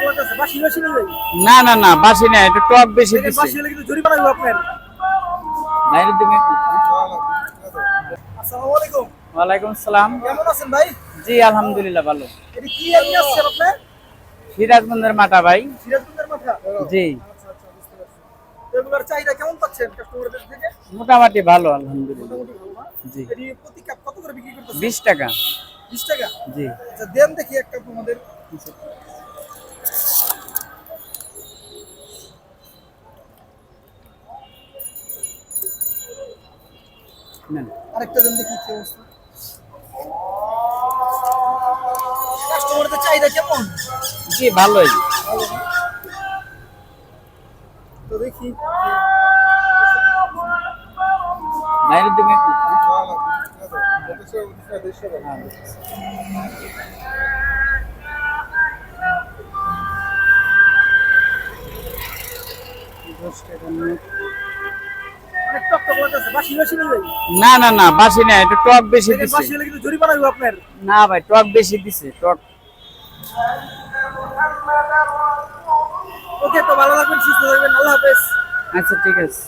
লাগতেছে বাসি বাসি নেই ভাই। না না না বাসি না, একটু টক বেশি দেখেন দিছে। বাসি হলে কিন্তু জরিমানা হবে আপনার। বাইরে দিকে। আসসালামু আলাইকুম। ওয়ালাইকুম সালাম। কেমন আছেন ভাই? জি আলহামদুলিল্লাহ ভালো। এটা কি নিয়ে আসছেন আপনি? সিরাজগঞ্জের মাটা ভাই। সিরাজগঞ্জের মাথা। জি আচ্ছা আচ্ছা বুঝতে পারছি। তো এগুলোর চাহিদা কেমন পাচ্ছেন কাস্টমারদের থেকে? মোটামুটি ভালো আলহামদুলিল্লাহ। মোটামুটি ভালো না? জি এটি প্রতি কাপ কত করে বিক্রি করতেছেন? 20 টাকা। 20 টাকা। জি আচ্ছা দেন দেখি এক কাপ আমাদের। নেন। আরেকটা দেন দেখি কি অবস্থা। কাস্টমারদের চাহিদা কেমন? জি ভালোই। ভালো না? তো দেখি। বাইরে দিকে। অনেক টক টক লাগতেছে বাসি বাসি নেই ভাই। না না না বাসি না, একটু টক বেশি দেখেন দিছে। বাসি হলে কিন্তু জরিমানা হবে আপনার। না ভাই টক বেশি দিছে টক। ওকে তো ভালো থাকবেন সুস্থ থাকবেন আল্লাহ হাফেজ। আচ্ছা ঠিক আছে।